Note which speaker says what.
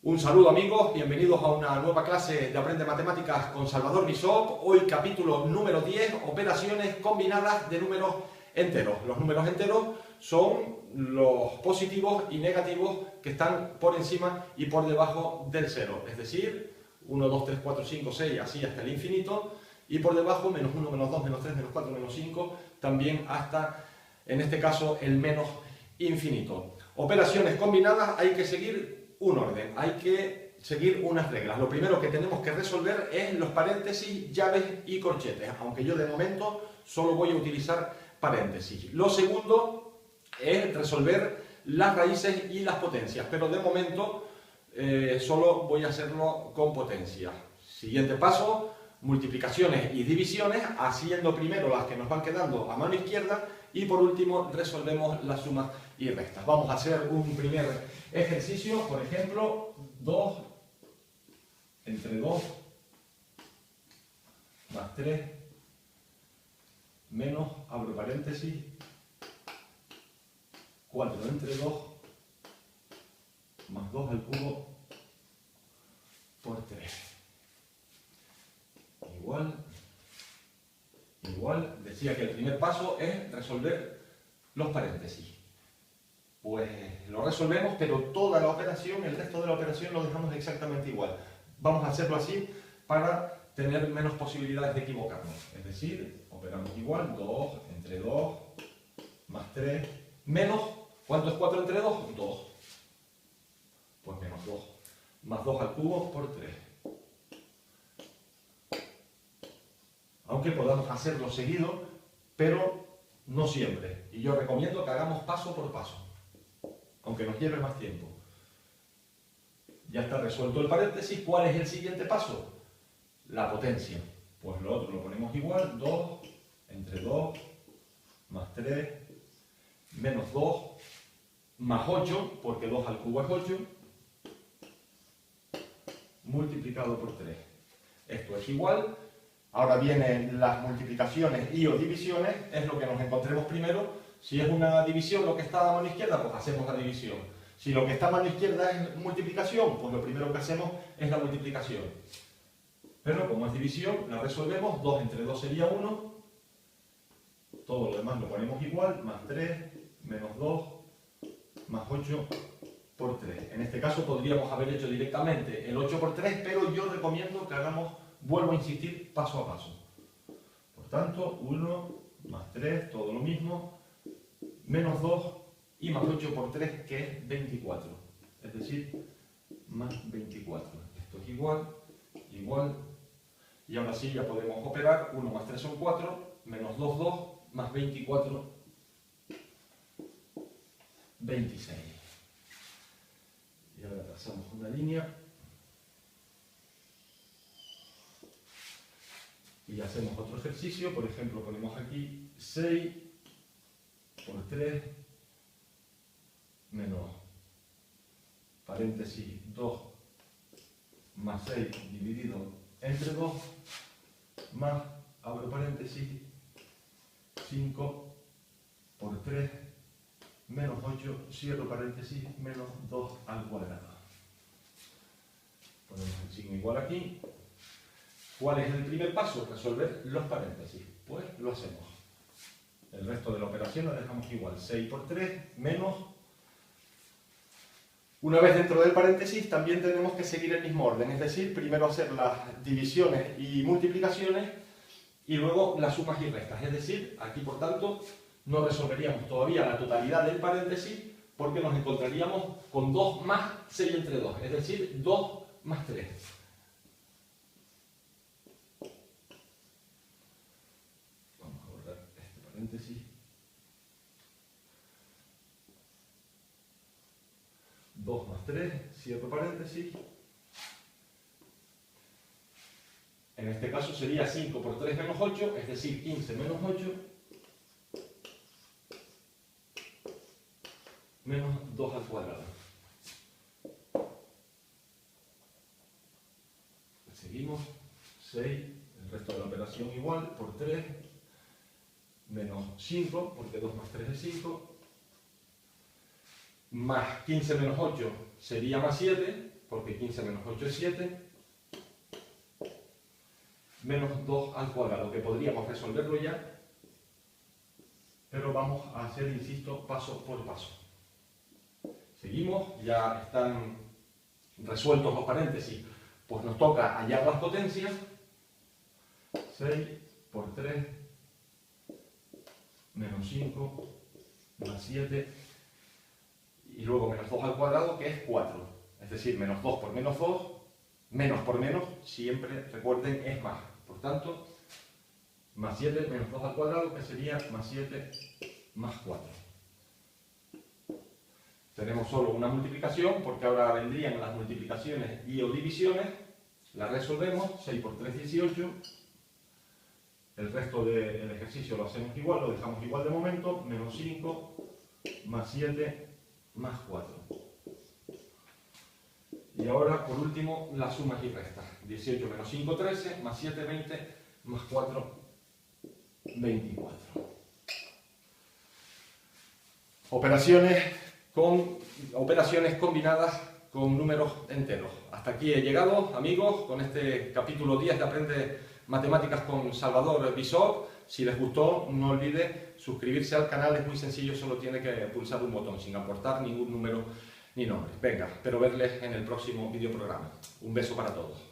Speaker 1: Un saludo amigos, bienvenidos a una nueva clase de Aprende Matemáticas con Salvador Bishop. Hoy capítulo número 10, operaciones combinadas de números enteros. Los números enteros son los positivos y negativos que están por encima y por debajo del cero. Es decir, 1, 2, 3, 4, 5, 6, así hasta el infinito. Y por debajo, menos 1, menos 2, menos 3, menos 4, menos 5, también hasta, en este caso, el menos infinito. Operaciones combinadas hay que seguir un orden, hay que seguir unas reglas. Lo primero que tenemos que resolver es los paréntesis, llaves y corchetes, aunque yo de momento solo voy a utilizar paréntesis. Lo segundo es resolver las raíces y las potencias, pero de momento solo voy a hacerlo con potencia. Siguiente paso, multiplicaciones y divisiones, haciendo primero las que nos van quedando a mano izquierda y por último resolvemos las sumas y restas. Vamos a hacer un primer ejercicio, por ejemplo, 2 entre 2 más 3 menos, abro paréntesis, 4 entre 2 más 2 al cubo por 3. Igual, decía que el primer paso es resolver los paréntesis. Pues lo resolvemos, pero toda la operación, el resto de la operación lo dejamos exactamente igual. Vamos a hacerlo así para tener menos posibilidades de equivocarnos. Es decir, operamos igual, 2 entre 2 más 3 menos, ¿cuánto es 4 entre 2? 2. Pues menos 2 más 2 al cubo por 3. Aunque podamos hacerlo seguido, pero no siempre. Y yo recomiendo que hagamos paso por paso, aunque nos lleve más tiempo. Ya está resuelto el paréntesis. ¿Cuál es el siguiente paso? La potencia. Pues lo otro lo ponemos igual, 2 entre 2 más 3 menos 2 más 8, porque 2 al cubo es 8, multiplicado por 3. Esto es igual. Ahora vienen las multiplicaciones y o divisiones, es lo que nos encontremos primero. Si es una división lo que está a mano izquierda, pues hacemos la división. Si lo que está a mano izquierda es multiplicación, pues lo primero que hacemos es la multiplicación. Pero como es división, la resolvemos. 2 entre 2 sería 1. Todo lo demás lo ponemos igual, más 3, menos 2, más 8 por 3. En este caso podríamos haber hecho directamente el 8 por 3, pero yo recomiendo que hagamos, vuelvo a insistir, paso a paso. Por tanto, 1 más 3, todo lo mismo, menos 2 y más 8 por 3, que es 24. Es decir, más 24. Esto es igual, igual. Y ahora sí ya podemos operar. 1 más 3 son 4, menos 2, 2, más 24, 26. Y ahora trazamos una línea. Y hacemos otro ejercicio. Por ejemplo, ponemos aquí 6 por 3 menos paréntesis 2 más 6 dividido entre 2 más, abro paréntesis, 5 por 3 menos 8, cierro paréntesis, menos 2 al cuadrado. Ponemos el signo igual aquí. ¿Cuál es el primer paso? Resolver los paréntesis. Pues lo hacemos. El resto de la operación la dejamos igual. 6 por 3 menos... Una vez dentro del paréntesis también tenemos que seguir el mismo orden. Es decir, primero hacer las divisiones y multiplicaciones y luego las sumas y restas. Es decir, aquí por tanto no resolveríamos todavía la totalidad del paréntesis porque nos encontraríamos con 2 más 6 entre 2. Es decir, 2 más 3. Paréntesis. 2 más 3, cierro paréntesis. En este caso sería 5 por 3 menos 8, es decir, 15 menos 8, menos 2 al cuadrado. Seguimos, 6, el resto de la operación igual, por 3, menos 5, porque 2 más 3 es 5, más 15 menos 8 sería más 7, porque 15 menos 8 es 7, menos 2 al cuadrado, que podríamos resolverlo ya, pero vamos a hacer, insisto, paso por paso. Seguimos, ya están resueltos los paréntesis, pues nos toca hallar las potencias. 6 por 3, menos 5, más 7, y luego menos 2 al cuadrado, que es 4. Es decir, menos 2 por menos 2, menos por menos, siempre, recuerden, es más. Por tanto, más 7 menos 2 al cuadrado, que sería más 7 más 4. Tenemos solo una multiplicación, porque ahora vendrían las multiplicaciones y o divisiones. Las resolvemos, 6 por 3, 18. El resto del ejercicio lo hacemos igual, lo dejamos igual de momento. Menos 5, más 7, más 4. Y ahora, por último, las sumas y restas. 18 menos 5, 13, más 7, 20, más 4, 24. Operaciones combinadas con números enteros. Hasta aquí he llegado, amigos, con este capítulo 10 de Aprende Matemáticas con Salvador Bishop. Si les gustó, no olvide suscribirse al canal, es muy sencillo, solo tiene que pulsar un botón sin aportar ningún número ni nombre. Venga, espero verles en el próximo videoprograma. Un beso para todos.